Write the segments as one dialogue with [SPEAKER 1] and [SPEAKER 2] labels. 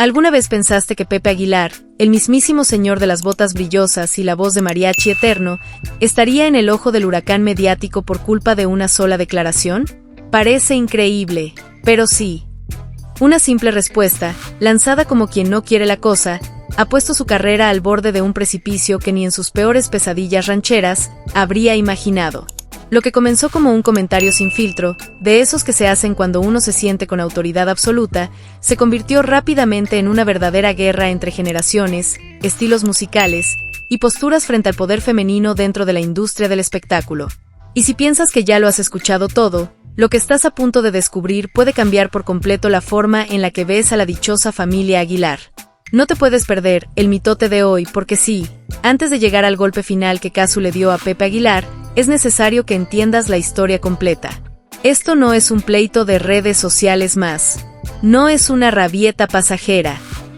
[SPEAKER 1] ¿Alguna vez pensaste que Pepe Aguilar, el mismísimo señor de las botas brillosas y la voz de mariachi eterno, estaría en el ojo del huracán mediático por culpa de una sola declaración? Parece increíble, pero sí. Una simple respuesta, lanzada como quien no quiere la cosa, ha puesto su carrera al borde de un precipicio que ni en sus peores pesadillas rancheras habría imaginado. Lo que comenzó como un comentario sin filtro, de esos que se hacen cuando uno se siente con autoridad absoluta, se convirtió rápidamente en una verdadera guerra entre generaciones, estilos musicales y posturas frente al poder femenino dentro de la industria del espectáculo. Y si piensas que ya lo has escuchado todo, lo que estás a punto de descubrir puede cambiar por completo la forma en la que ves a la dichosa familia Aguilar. No te puedes perder el mitote de hoy porque sí, antes de llegar al golpe final que Casu le dio a Pepe Aguilar, es necesario que entiendas la historia completa. Esto no es un pleito de redes sociales más. No es una rabieta pasajera.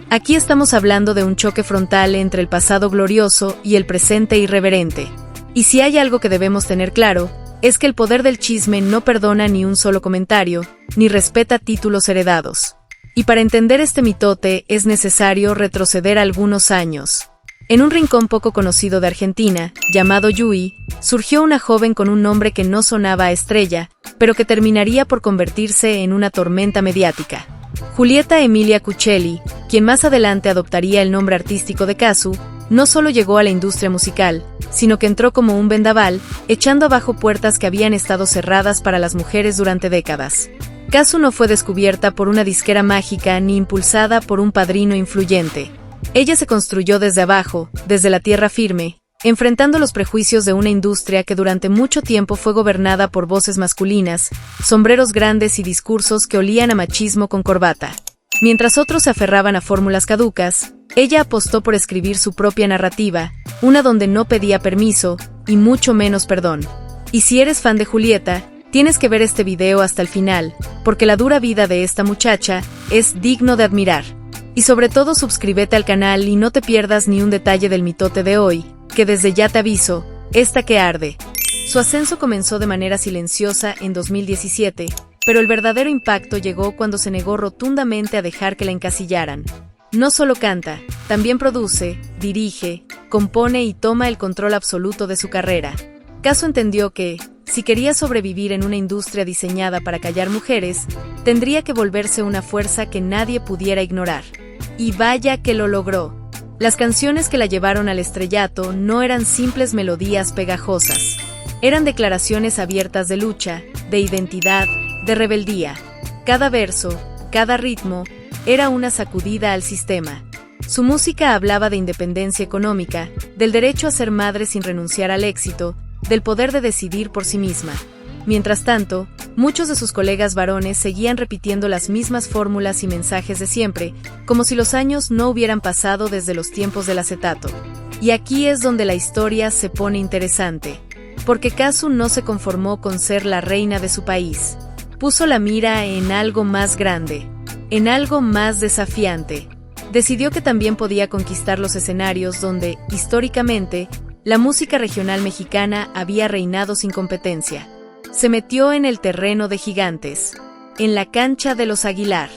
[SPEAKER 1] Aquí estamos hablando de un choque frontal entre el pasado glorioso y el presente irreverente. Y si hay algo que debemos tener claro, es que el poder del chisme no perdona ni un solo comentario, ni respeta títulos heredados. Y para entender este mitote es necesario retroceder algunos años. En un rincón poco conocido de Argentina, llamado Yui, surgió una joven con un nombre que no sonaba a estrella, pero que terminaría por convertirse en una tormenta mediática. Julieta Emilia Cuccelli, quien más adelante adoptaría el nombre artístico de Casu, no solo llegó a la industria musical, sino que entró como un vendaval, echando abajo puertas que habían estado cerradas para las mujeres durante décadas. Casu no fue descubierta por una disquera mágica ni impulsada por un padrino influyente. Ella se construyó desde abajo, desde la tierra firme, enfrentando los prejuicios de una industria que durante mucho tiempo fue gobernada por voces masculinas, sombreros grandes y discursos que olían a machismo con corbata. Mientras otros se aferraban a fórmulas caducas, ella apostó por escribir su propia narrativa, una donde no pedía permiso, y mucho menos perdón. Y si eres fan de Julieta, tienes que ver este video hasta el final, porque la dura vida de esta muchacha es digno de admirar. Y sobre todo suscríbete al canal y no te pierdas ni un detalle del mitote de hoy, que desde ya te aviso, esta que arde. Su ascenso comenzó de manera silenciosa en 2017, pero el verdadero impacto llegó cuando se negó rotundamente a dejar que la encasillaran. No solo canta, también produce, dirige, compone y toma el control absoluto de su carrera. Casu entendió que, si quería sobrevivir en una industria diseñada para callar mujeres, tendría que volverse una fuerza que nadie pudiera ignorar. Y vaya que lo logró. Las canciones que la llevaron al estrellato no eran simples melodías pegajosas. Eran declaraciones abiertas de lucha, de identidad, de rebeldía. Cada verso, cada ritmo, era una sacudida al sistema. Su música hablaba de independencia económica, del derecho a ser madre sin renunciar al éxito, del poder de decidir por sí misma. Mientras tanto, muchos de sus colegas varones seguían repitiendo las mismas fórmulas y mensajes de siempre, como si los años no hubieran pasado desde los tiempos del acetato. Y aquí es donde la historia se pone interesante. Porque Casu no se conformó con ser la reina de su país. Puso la mira en algo más grande, en algo más desafiante. Decidió que también podía conquistar los escenarios donde, históricamente, la música regional mexicana había reinado sin competencia. Se metió en el terreno de gigantes, en la cancha de los Aguilar.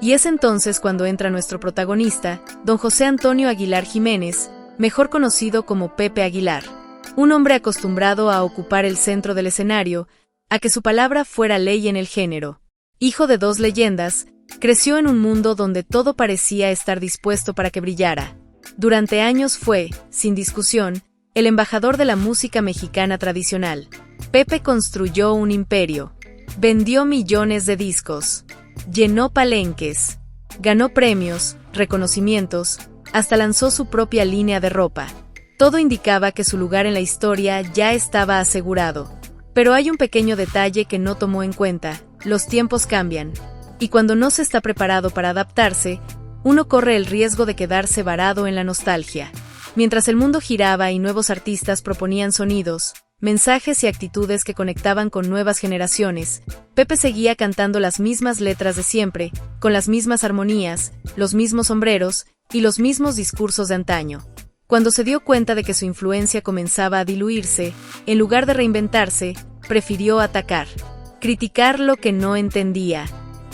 [SPEAKER 1] Y es entonces cuando entra nuestro protagonista, don José Antonio Aguilar Jiménez, mejor conocido como Pepe Aguilar. Un hombre acostumbrado a ocupar el centro del escenario, a que su palabra fuera ley en el género. Hijo de dos leyendas, creció en un mundo donde todo parecía estar dispuesto para que brillara. Durante años fue, sin discusión, el embajador de la música mexicana tradicional. Pepe construyó un imperio. Vendió millones de discos. Llenó palenques. Ganó premios, reconocimientos, hasta lanzó su propia línea de ropa. Todo indicaba que su lugar en la historia ya estaba asegurado. Pero hay un pequeño detalle que no tomó en cuenta: los tiempos cambian. Y cuando no se está preparado para adaptarse, uno corre el riesgo de quedarse varado en la nostalgia. Mientras el mundo giraba y nuevos artistas proponían sonidos, mensajes y actitudes que conectaban con nuevas generaciones, Pepe seguía cantando las mismas letras de siempre, con las mismas armonías, los mismos sombreros y los mismos discursos de antaño. Cuando se dio cuenta de que su influencia comenzaba a diluirse, en lugar de reinventarse, prefirió atacar, criticar lo que no entendía,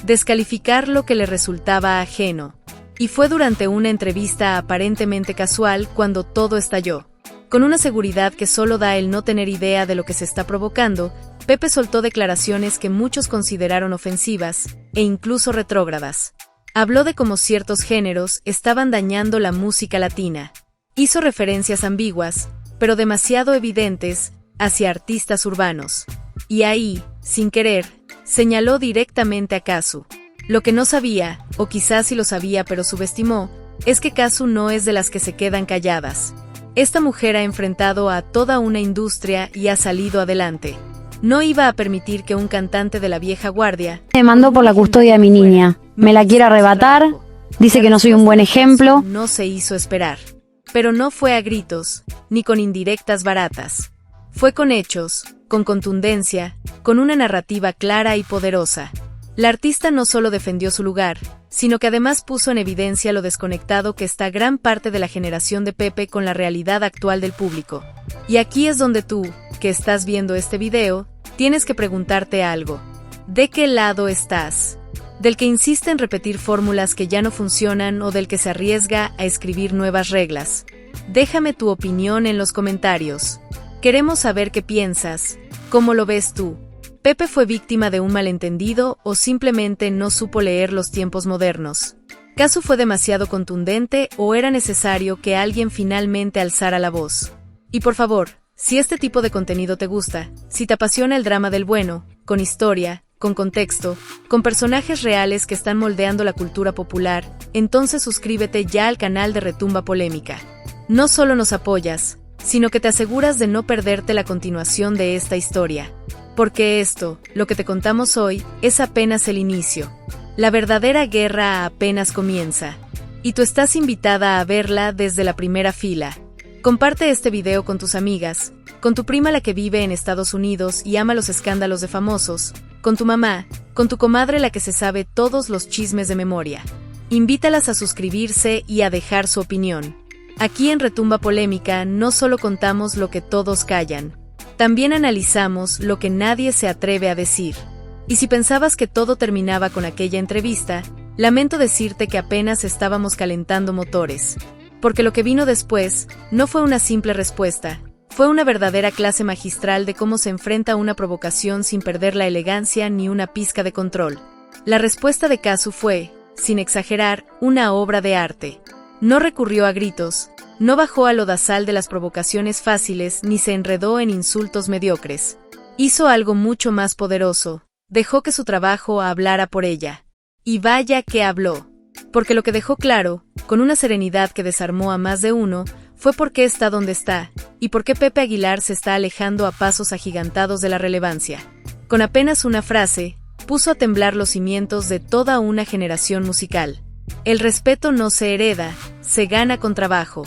[SPEAKER 1] descalificar lo que le resultaba ajeno. Y fue durante una entrevista aparentemente casual cuando todo estalló. Con una seguridad que solo da el no tener idea de lo que se está provocando, Pepe soltó declaraciones que muchos consideraron ofensivas, e incluso retrógradas. Habló de cómo ciertos géneros estaban dañando la música latina. Hizo referencias ambiguas, pero demasiado evidentes, hacia artistas urbanos. Y ahí, sin querer, señaló directamente a Cazzu. Lo que no sabía, o quizás sí lo sabía pero subestimó, es que Cazzu no es de las que se quedan calladas. Esta mujer ha enfrentado a toda una industria y ha salido adelante. No iba a permitir que un cantante de la vieja guardia...
[SPEAKER 2] Demandó por la custodia de mi niña. Me la quiere arrebatar. Dice que no soy un buen ejemplo.
[SPEAKER 1] No se hizo esperar. Pero no fue a gritos, ni con indirectas baratas. Fue con hechos, con contundencia, con una narrativa clara y poderosa. La artista no solo defendió su lugar, sino que además puso en evidencia lo desconectado que está gran parte de la generación de Pepe con la realidad actual del público. Y aquí es donde tú, que estás viendo este video, tienes que preguntarte algo. ¿De qué lado estás? ¿Del que insiste en repetir fórmulas que ya no funcionan o del que se arriesga a escribir nuevas reglas? Déjame tu opinión en los comentarios. Queremos saber qué piensas. ¿Cómo lo ves tú? ¿Pepe fue víctima de un malentendido o simplemente no supo leer los tiempos modernos? ¿Cazzu fue demasiado contundente o era necesario que alguien finalmente alzara la voz? Y por favor, si este tipo de contenido te gusta, si te apasiona el drama del bueno, con historia, con contexto, con personajes reales que están moldeando la cultura popular, entonces suscríbete ya al canal de Retumba Polémica. No solo nos apoyas, sino que te aseguras de no perderte la continuación de esta historia. Porque esto, lo que te contamos hoy, es apenas el inicio. La verdadera guerra apenas comienza. Y tú estás invitada a verla desde la primera fila. Comparte este video con tus amigas, con tu prima la que vive en Estados Unidos y ama los escándalos de famosos, con tu mamá, con tu comadre la que se sabe todos los chismes de memoria. Invítalas a suscribirse y a dejar su opinión. Aquí en Retumba Polémica no solo contamos lo que todos callan, también analizamos lo que nadie se atreve a decir. Y si pensabas que todo terminaba con aquella entrevista, lamento decirte que apenas estábamos calentando motores. Porque lo que vino después no fue una simple respuesta, fue una verdadera clase magistral de cómo se enfrenta a una provocación sin perder la elegancia ni una pizca de control. La respuesta de Cazzu fue, sin exagerar, una obra de arte. No recurrió a gritos, no bajó al lodazal de las provocaciones fáciles ni se enredó en insultos mediocres. Hizo algo mucho más poderoso, dejó que su trabajo hablara por ella. Y vaya que habló. Porque lo que dejó claro, con una serenidad que desarmó a más de uno, fue por qué está donde está, y por qué Pepe Aguilar se está alejando a pasos agigantados de la relevancia. Con apenas una frase, puso a temblar los cimientos de toda una generación musical. El respeto no se hereda, se gana con trabajo.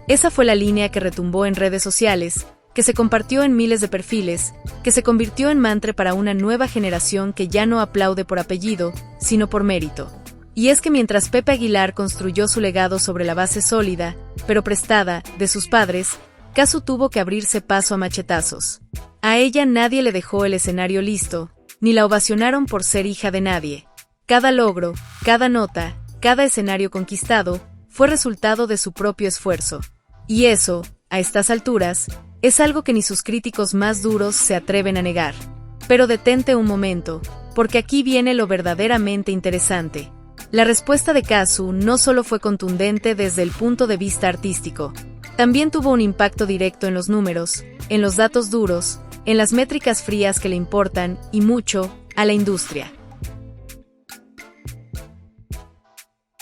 [SPEAKER 1] Esa fue la línea que retumbó en redes sociales, que se compartió en miles de perfiles, que se convirtió en mantra para una nueva generación que ya no aplaude por apellido, sino por mérito. Y es que mientras Pepe Aguilar construyó su legado sobre la base sólida, pero prestada, de sus padres, Cazzu tuvo que abrirse paso a machetazos. A ella nadie le dejó el escenario listo, ni la ovacionaron por ser hija de nadie. Cada logro, cada nota, cada escenario conquistado, fue resultado de su propio esfuerzo. Y eso, a estas alturas, es algo que ni sus críticos más duros se atreven a negar. Pero detente un momento, porque aquí viene lo verdaderamente interesante. La respuesta de Cazzu no solo fue contundente desde el punto de vista artístico, también tuvo un impacto directo en los números, en los datos duros, en las métricas frías que le importan, y mucho, a la industria.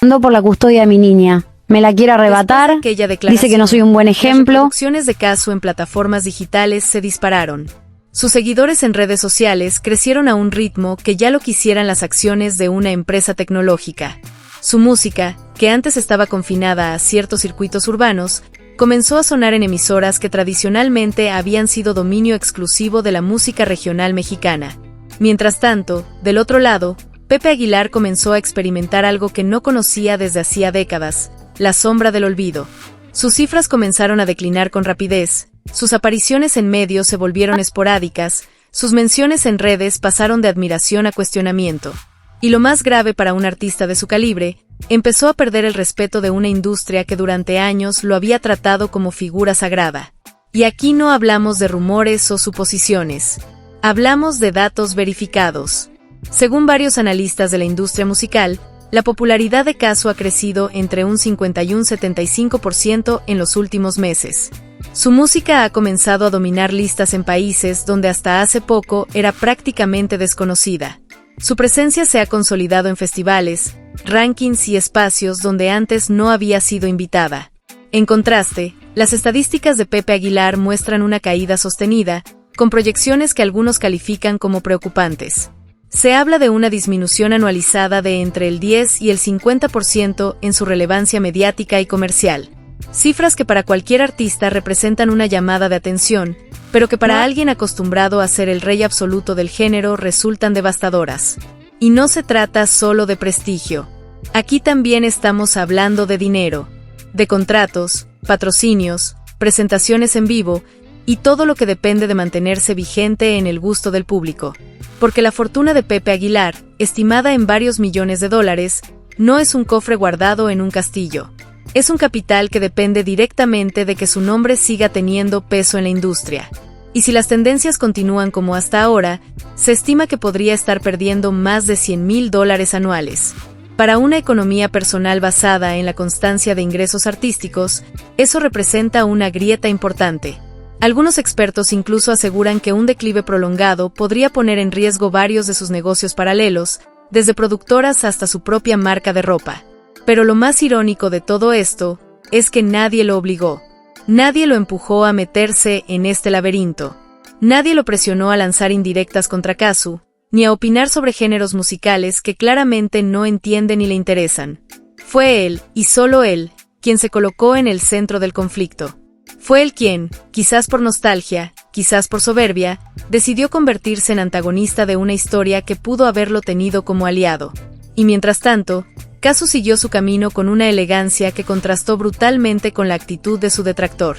[SPEAKER 2] Ando por la custodia de mi niña. Me la quiere arrebatar. Dice que no soy un buen ejemplo.
[SPEAKER 1] Las reproducciones de Cazzu en plataformas digitales se dispararon. Sus seguidores en redes sociales crecieron a un ritmo que ya lo quisieran las acciones de una empresa tecnológica. Su música, que antes estaba confinada a ciertos circuitos urbanos, comenzó a sonar en emisoras que tradicionalmente habían sido dominio exclusivo de la música regional mexicana. Mientras tanto, del otro lado, Pepe Aguilar comenzó a experimentar algo que no conocía desde hacía décadas: la sombra del olvido. Sus cifras comenzaron a declinar con rapidez, sus apariciones en medios se volvieron esporádicas, sus menciones en redes pasaron de admiración a cuestionamiento. Y lo más grave para un artista de su calibre, empezó a perder el respeto de una industria que durante años lo había tratado como figura sagrada. Y aquí no hablamos de rumores o suposiciones. Hablamos de datos verificados. Según varios analistas de la industria musical, la popularidad de Cazzu ha crecido entre un 50 y un 75% en los últimos meses. Su música ha comenzado a dominar listas en países donde hasta hace poco era prácticamente desconocida. Su presencia se ha consolidado en festivales, rankings y espacios donde antes no había sido invitada. En contraste, las estadísticas de Pepe Aguilar muestran una caída sostenida, con proyecciones que algunos califican como preocupantes. Se habla de una disminución anualizada de entre el 10 y el 50% en su relevancia mediática y comercial. Cifras que para cualquier artista representan una llamada de atención, pero que para alguien acostumbrado a ser el rey absoluto del género resultan devastadoras. Y no se trata solo de prestigio. Aquí también estamos hablando de dinero, de contratos, patrocinios, presentaciones en vivo, y todo lo que depende de mantenerse vigente en el gusto del público. Porque la fortuna de Pepe Aguilar, estimada en varios millones de dólares, no es un cofre guardado en un castillo. Es un capital que depende directamente de que su nombre siga teniendo peso en la industria. Y si las tendencias continúan como hasta ahora, se estima que podría estar perdiendo más de $100,000 anuales. Para una economía personal basada en la constancia de ingresos artísticos, eso representa una grieta importante. Algunos expertos incluso aseguran que un declive prolongado podría poner en riesgo varios de sus negocios paralelos, desde productoras hasta su propia marca de ropa. Pero lo más irónico de todo esto es que nadie lo obligó. Nadie lo empujó a meterse en este laberinto. Nadie lo presionó a lanzar indirectas contra Cazzu, ni a opinar sobre géneros musicales que claramente no entiende ni le interesan. Fue él, y solo él, quien se colocó en el centro del conflicto. Fue él quien, quizás por nostalgia, quizás por soberbia, decidió convertirse en antagonista de una historia que pudo haberlo tenido como aliado. Y mientras tanto, Cazzu siguió su camino con una elegancia que contrastó brutalmente con la actitud de su detractor.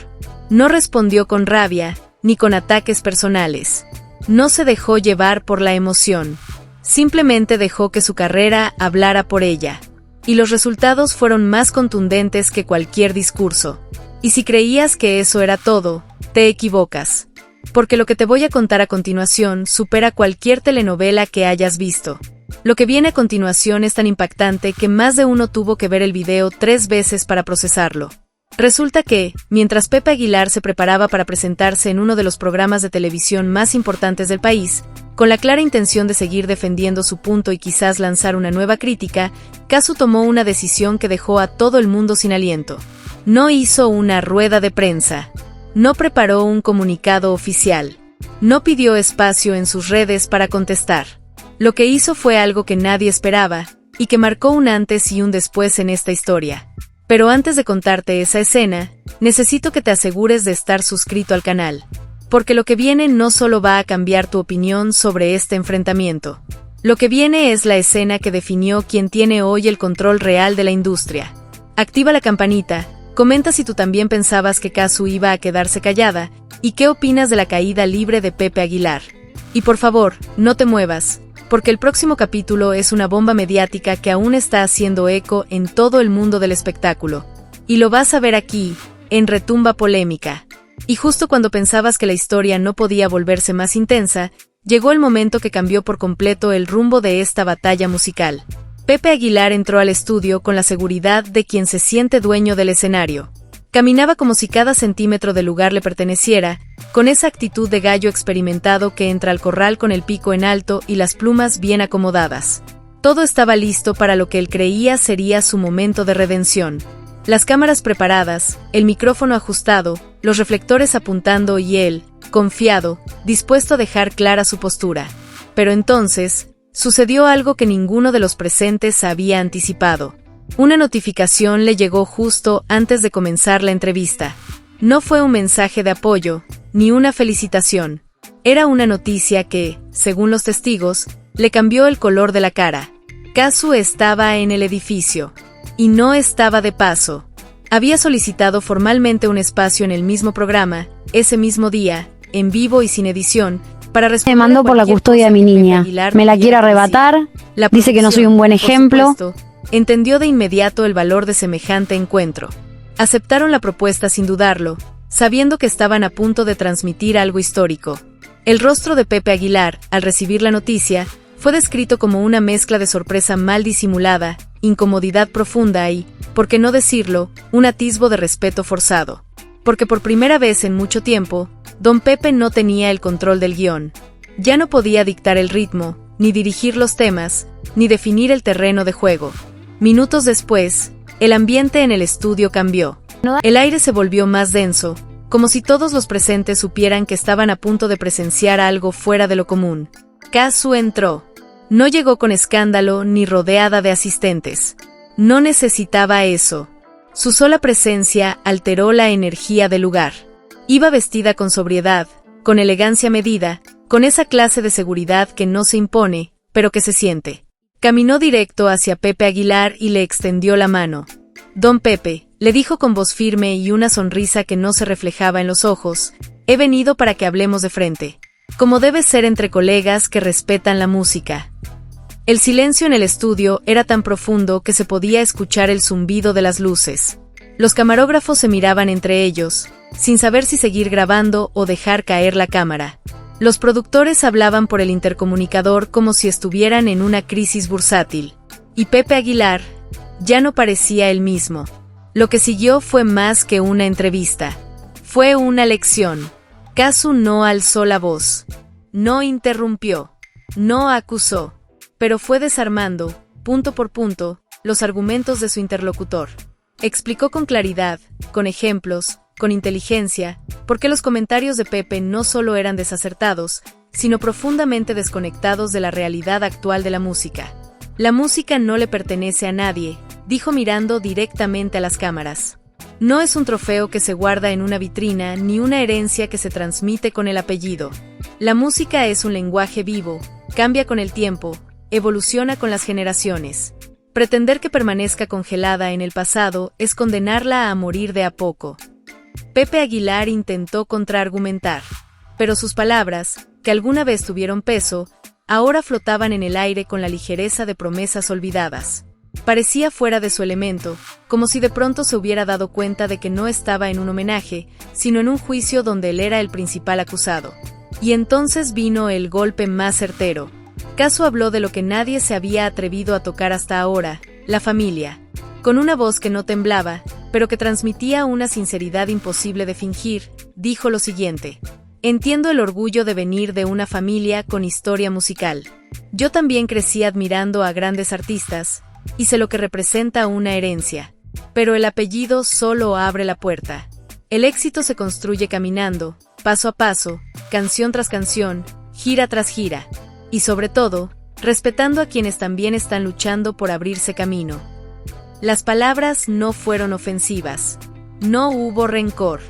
[SPEAKER 1] No respondió con rabia, ni con ataques personales. No se dejó llevar por la emoción. Simplemente dejó que su carrera hablara por ella. Y los resultados fueron más contundentes que cualquier discurso. Y si creías que eso era todo, te equivocas. Porque lo que te voy a contar a continuación supera cualquier telenovela que hayas visto. Lo que viene a continuación es tan impactante que más de uno tuvo que ver el video 3 veces para procesarlo. Resulta que, mientras Pepe Aguilar se preparaba para presentarse en uno de los programas de televisión más importantes del país, con la clara intención de seguir defendiendo su punto y quizás lanzar una nueva crítica, Cazzu tomó una decisión que dejó a todo el mundo sin aliento. No hizo una rueda de prensa. No preparó un comunicado oficial. No pidió espacio en sus redes para contestar. Lo que hizo fue algo que nadie esperaba, y que marcó un antes y un después en esta historia. Pero antes de contarte esa escena, necesito que te asegures de estar suscrito al canal. Porque lo que viene no solo va a cambiar tu opinión sobre este enfrentamiento. Lo que viene es la escena que definió quién tiene hoy el control real de la industria. Activa la campanita, comenta si tú también pensabas que Cazzu iba a quedarse callada, y qué opinas de la caída libre de Pepe Aguilar. Y por favor, no te muevas, porque el próximo capítulo es una bomba mediática que aún está haciendo eco en todo el mundo del espectáculo. Y lo vas a ver aquí, en Retumba Polémica. Y justo cuando pensabas que la historia no podía volverse más intensa, llegó el momento que cambió por completo el rumbo de esta batalla musical. Pepe Aguilar entró al estudio con la seguridad de quien se siente dueño del escenario. Caminaba como si cada centímetro del lugar le perteneciera, con esa actitud de gallo experimentado que entra al corral con el pico en alto y las plumas bien acomodadas. Todo estaba listo para lo que él creía sería su momento de redención. Las cámaras preparadas, el micrófono ajustado, los reflectores apuntando y él, confiado, dispuesto a dejar clara su postura. Pero entonces, sucedió algo que ninguno de los presentes había anticipado. Una notificación le llegó justo antes de comenzar la entrevista. No fue un mensaje de apoyo, ni una felicitación. Era una noticia que, según los testigos, le cambió el color de la cara. Cazzu estaba en el edificio. Y no estaba de paso. Había solicitado formalmente un espacio en el mismo programa, ese mismo día, en vivo y sin edición, Para
[SPEAKER 2] Me mandó por la custodia de mi niña. Me la quiere arrebatar. Dice que no soy un buen ejemplo.
[SPEAKER 1] Entendió de inmediato el valor de semejante encuentro. Aceptaron la propuesta sin dudarlo, sabiendo que estaban a punto de transmitir algo histórico. El rostro de Pepe Aguilar, al recibir la noticia, fue descrito como una mezcla de sorpresa mal disimulada, incomodidad profunda y, por qué no decirlo, un atisbo de respeto forzado. Porque por primera vez en mucho tiempo, don Pepe no tenía el control del guión. Ya no podía dictar el ritmo, ni dirigir los temas, ni definir el terreno de juego. Minutos después, el ambiente en el estudio cambió. El aire se volvió más denso, como si todos los presentes supieran que estaban a punto de presenciar algo fuera de lo común. Kazu entró. No llegó con escándalo ni rodeada de asistentes. No necesitaba eso. Su sola presencia alteró la energía del lugar. Iba vestida con sobriedad, con elegancia medida, con esa clase de seguridad que no se impone, pero que se siente. Caminó directo hacia Pepe Aguilar y le extendió la mano. Don Pepe, le dijo con voz firme y una sonrisa que no se reflejaba en los ojos, he venido para que hablemos de frente, como debe ser entre colegas que respetan la música. El silencio en el estudio era tan profundo que se podía escuchar el zumbido de las luces. Los camarógrafos se miraban entre ellos, sin saber si seguir grabando o dejar caer la cámara. Los productores hablaban por el intercomunicador como si estuvieran en una crisis bursátil. Y Pepe Aguilar ya no parecía el mismo. Lo que siguió fue más que una entrevista. Fue una lección. Kazu no alzó la voz. No interrumpió. No acusó. Pero fue desarmando, punto por punto, los argumentos de su interlocutor. Explicó con claridad, con ejemplos, con inteligencia, por qué los comentarios de Pepe no solo eran desacertados, sino profundamente desconectados de la realidad actual de la música. La música no le pertenece a nadie, dijo mirando directamente a las cámaras. No es un trofeo que se guarda en una vitrina ni una herencia que se transmite con el apellido. La música es un lenguaje vivo, cambia con el tiempo, evoluciona con las generaciones. Pretender que permanezca congelada en el pasado es condenarla a morir de a poco. Pepe Aguilar intentó contraargumentar, pero sus palabras, que alguna vez tuvieron peso, ahora flotaban en el aire con la ligereza de promesas olvidadas. Parecía fuera de su elemento, como si de pronto se hubiera dado cuenta de que no estaba en un homenaje, sino en un juicio donde él era el principal acusado. Y entonces vino el golpe más certero. Kazu habló de lo que nadie se había atrevido a tocar hasta ahora, la familia. Con una voz que no temblaba, pero que transmitía una sinceridad imposible de fingir, dijo lo siguiente: entiendo el orgullo de venir de una familia con historia musical. Yo también crecí admirando a grandes artistas, y sé lo que representa una herencia. Pero el apellido solo abre la puerta. El éxito se construye caminando, paso a paso, canción tras canción, gira tras gira. Y sobre todo, respetando a quienes también están luchando por abrirse camino. Las palabras no fueron ofensivas. No hubo rencor.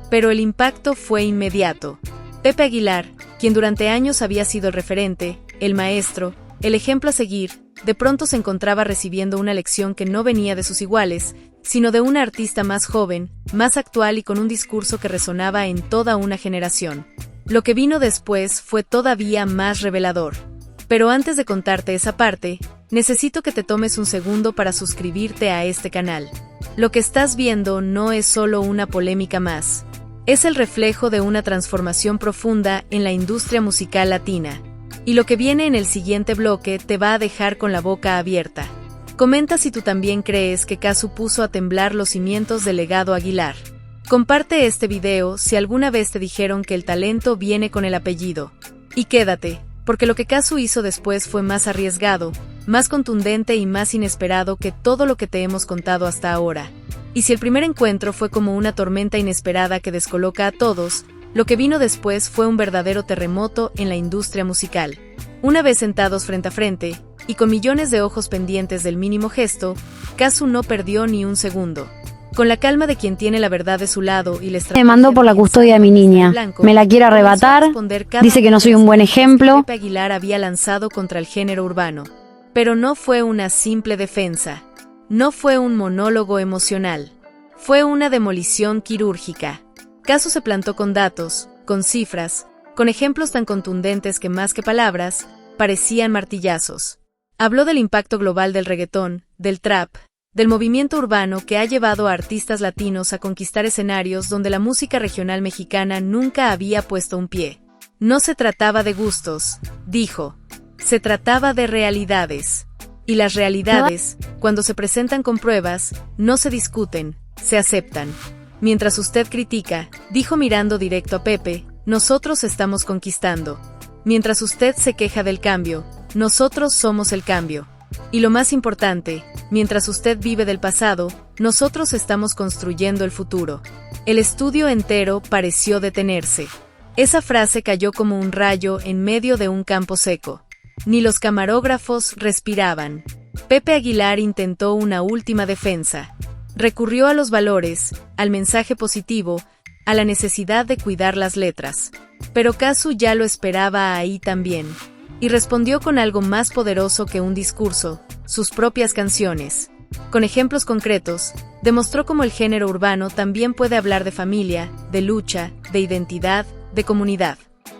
[SPEAKER 1] Pero el impacto fue inmediato. Pepe Aguilar, quien durante años había sido el referente, el maestro, el ejemplo a seguir, de pronto se encontraba recibiendo una lección que no venía de sus iguales, sino de una artista más joven, más actual y con un discurso que resonaba en toda una generación. Lo que vino después fue todavía más revelador. Pero antes de contarte esa parte, necesito que te tomes un segundo para suscribirte a este canal. Lo que estás viendo no es solo una polémica más. Es el reflejo de una transformación profunda en la industria musical latina. Y lo que viene en el siguiente bloque te va a dejar con la boca abierta. Comenta si tú también crees que Kazu puso a temblar los cimientos del legado Aguilar. Comparte este video si alguna vez te dijeron que el talento viene con el apellido. Y quédate, porque lo que Kazu hizo después fue más arriesgado, más contundente y más inesperado que todo lo que te hemos contado hasta ahora. Y si el primer encuentro fue como una tormenta inesperada que descoloca a todos, lo que vino después fue un verdadero terremoto en la industria musical. Una vez sentados frente a frente, y con millones de ojos pendientes del mínimo gesto, Kazu no perdió ni un segundo. Con la calma de quien tiene la verdad de su lado y les
[SPEAKER 2] me mandó por la custodia de mi niña. Me la quiere arrebatar. Dice que no soy un buen ejemplo.
[SPEAKER 1] Pepe Aguilar había lanzado contra el género urbano. Pero no fue una simple defensa. No fue un monólogo emocional. Fue una demolición quirúrgica. Kazu se plantó con datos, con cifras, con ejemplos tan contundentes que más que palabras, parecían martillazos. Habló del impacto global del reggaetón, del trap, del movimiento urbano que ha llevado a artistas latinos a conquistar escenarios donde la música regional mexicana nunca había puesto un pie. No se trataba de gustos, dijo. Se trataba de realidades. Y las realidades, cuando se presentan con pruebas, no se discuten, se aceptan. Mientras usted critica, dijo mirando directo a Pepe, nosotros estamos conquistando. Mientras usted se queja del cambio, nosotros somos el cambio. Y lo más importante, mientras usted vive del pasado, nosotros estamos construyendo el futuro. El estudio entero pareció detenerse. Esa frase cayó como un rayo en medio de un campo seco. Ni los camarógrafos respiraban. Pepe Aguilar intentó una última defensa. Recurrió a los valores, al mensaje positivo, a la necesidad de cuidar las letras. Pero Casu ya lo esperaba ahí también. Y respondió con algo más poderoso que un discurso, sus propias canciones. Con ejemplos concretos, demostró cómo el género urbano también puede hablar de familia, de lucha, de identidad, de comunidad.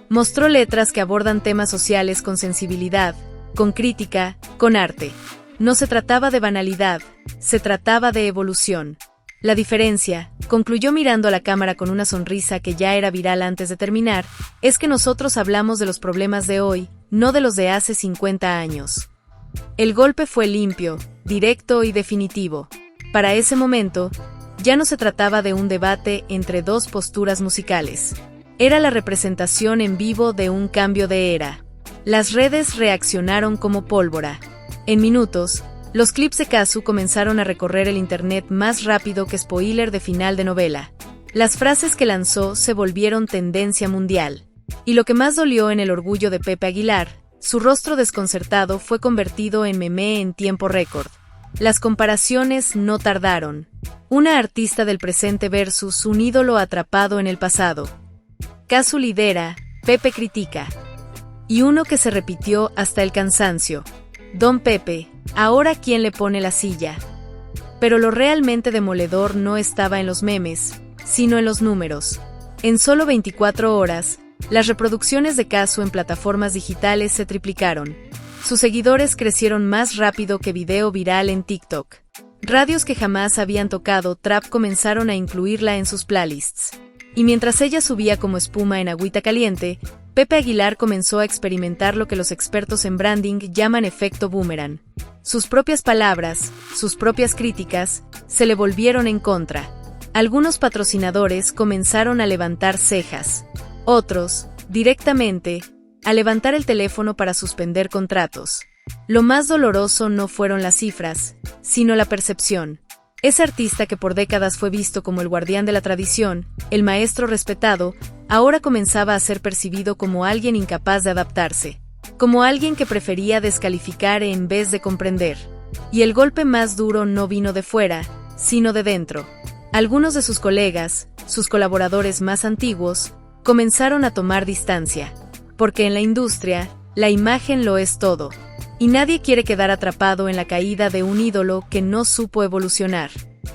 [SPEAKER 1] Mostró letras que abordan temas sociales con sensibilidad, con crítica, con arte. No se trataba de banalidad, se trataba de evolución. La diferencia, concluyó mirando a la cámara con una sonrisa que ya era viral antes de terminar, es que nosotros hablamos de los problemas de hoy, no de los de hace 50 años. El golpe fue limpio, directo y definitivo. Para ese momento, ya no se trataba de un debate entre dos posturas musicales. Era la representación en vivo de un cambio de era. Las redes reaccionaron como pólvora. En minutos, los clips de Casu comenzaron a recorrer el internet más rápido que spoiler de final de novela. Las frases que lanzó se volvieron tendencia mundial. Y lo que más dolió en el orgullo de Pepe Aguilar, su rostro desconcertado fue convertido en meme en tiempo récord. Las comparaciones no tardaron. Una artista del presente versus un ídolo atrapado en el pasado. Casu lidera, Pepe critica. Y uno que se repitió hasta el cansancio. Don Pepe, ahora ¿quién le pone la silla? Pero lo realmente demoledor no estaba en los memes, sino en los números. En solo 24 horas, las reproducciones de Casu en plataformas digitales se triplicaron. Sus seguidores crecieron más rápido que video viral en TikTok. Radios que jamás habían tocado trap comenzaron a incluirla en sus playlists. Y mientras ella subía como espuma en agüita caliente, Pepe Aguilar comenzó a experimentar lo que los expertos en branding llaman efecto boomerang. Sus propias palabras, sus propias críticas, se le volvieron en contra. Algunos patrocinadores comenzaron a levantar cejas. Otros, directamente, a levantar el teléfono para suspender contratos. Lo más doloroso no fueron las cifras, sino la percepción. Ese artista que por décadas fue visto como el guardián de la tradición, el maestro respetado, ahora comenzaba a ser percibido como alguien incapaz de adaptarse, como alguien que prefería descalificar en vez de comprender. Y el golpe más duro no vino de fuera, sino de dentro. Algunos de sus colegas, sus colaboradores más antiguos, comenzaron a tomar distancia, porque en la industria, la imagen lo es todo. Y nadie quiere quedar atrapado en la caída de un ídolo que no supo evolucionar.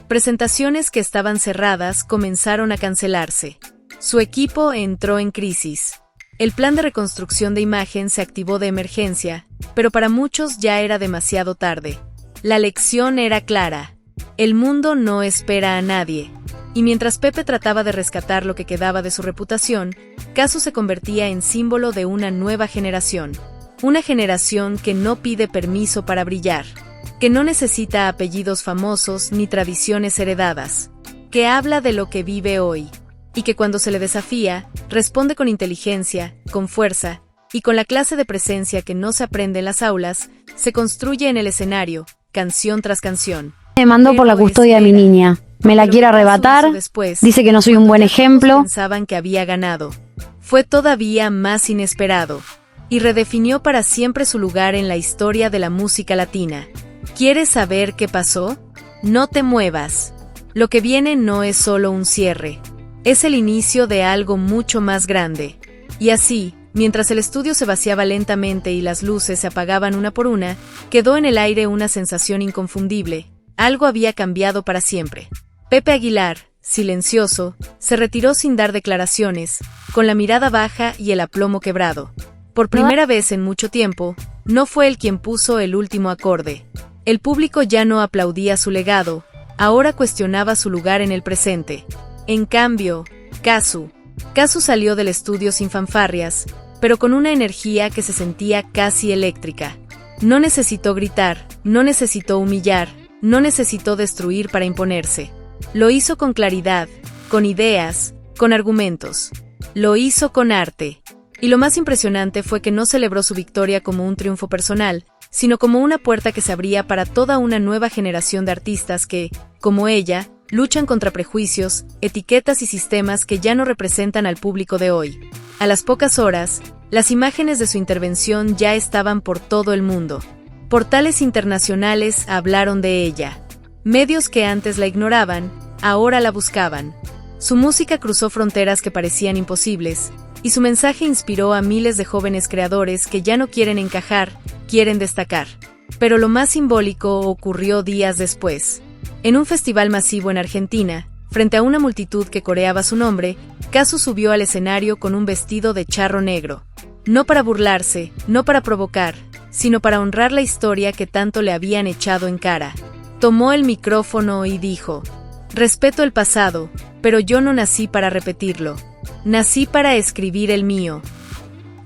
[SPEAKER 1] Presentaciones que estaban cerradas comenzaron a cancelarse. Su equipo entró en crisis. El plan de reconstrucción de imagen se activó de emergencia, pero para muchos ya era demasiado tarde. La lección era clara. El mundo no espera a nadie. Y mientras Pepe trataba de rescatar lo que quedaba de su reputación, Casu se convertía en símbolo de una nueva generación. Una generación que no pide permiso para brillar, que no necesita apellidos famosos ni tradiciones heredadas, que habla de lo que vive hoy, y que cuando se le desafía, responde con inteligencia, con fuerza, y con la clase de presencia que no se aprende en las aulas, se construye en el escenario, canción tras canción.
[SPEAKER 2] Me mandó por la custodia de mi niña. Me la quiere arrebatar, dice que no soy un buen ejemplo.
[SPEAKER 1] Pensaban que había ganado. Fue todavía más inesperado. Y redefinió para siempre su lugar en la historia de la música latina. ¿Quieres saber qué pasó? No te muevas. Lo que viene no es solo un cierre. Es el inicio de algo mucho más grande. Y así, mientras el estudio se vaciaba lentamente y las luces se apagaban una por una, quedó en el aire una sensación inconfundible. Algo había cambiado para siempre. Pepe Aguilar, silencioso, se retiró sin dar declaraciones, con la mirada baja y el aplomo quebrado. Por primera vez en mucho tiempo, no fue él quien puso el último acorde. El público ya no aplaudía su legado, ahora cuestionaba su lugar en el presente. En cambio, Kazu salió del estudio sin fanfarrias, pero con una energía que se sentía casi eléctrica. No necesitó gritar, no necesitó humillar, no necesitó destruir para imponerse. Lo hizo con claridad, con ideas, con argumentos. Lo hizo con arte. Y lo más impresionante fue que no celebró su victoria como un triunfo personal, sino como una puerta que se abría para toda una nueva generación de artistas que, como ella, luchan contra prejuicios, etiquetas y sistemas que ya no representan al público de hoy. A las pocas horas, las imágenes de su intervención ya estaban por todo el mundo. Portales internacionales hablaron de ella. Medios que antes la ignoraban, ahora la buscaban. Su música cruzó fronteras que parecían imposibles, y su mensaje inspiró a miles de jóvenes creadores que ya no quieren encajar, quieren destacar. Pero lo más simbólico ocurrió días después. En un festival masivo en Argentina, frente a una multitud que coreaba su nombre, Kazu subió al escenario con un vestido de charro negro. No para burlarse, no para provocar, sino para honrar la historia que tanto le habían echado en cara. Tomó el micrófono y dijo: «Respeto el pasado, pero yo no nací para repetirlo. Nací para escribir el mío».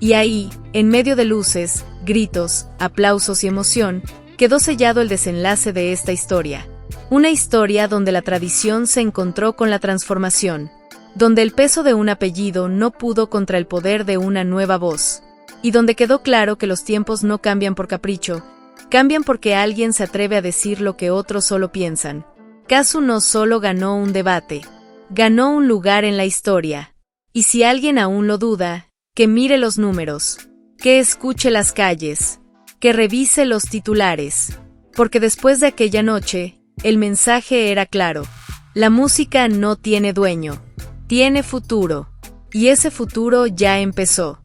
[SPEAKER 1] Y ahí, en medio de luces, gritos, aplausos y emoción, quedó sellado el desenlace de esta historia. Una historia donde la tradición se encontró con la transformación, donde el peso de un apellido no pudo contra el poder de una nueva voz, y donde quedó claro que los tiempos no cambian por capricho, cambian porque alguien se atreve a decir lo que otros solo piensan. Kazu no solo ganó un debate, ganó un lugar en la historia. Y si alguien aún lo duda, que mire los números, que escuche las calles, que revise los titulares. Porque después de aquella noche, el mensaje era claro: la música no tiene dueño, tiene futuro. Y ese futuro ya empezó.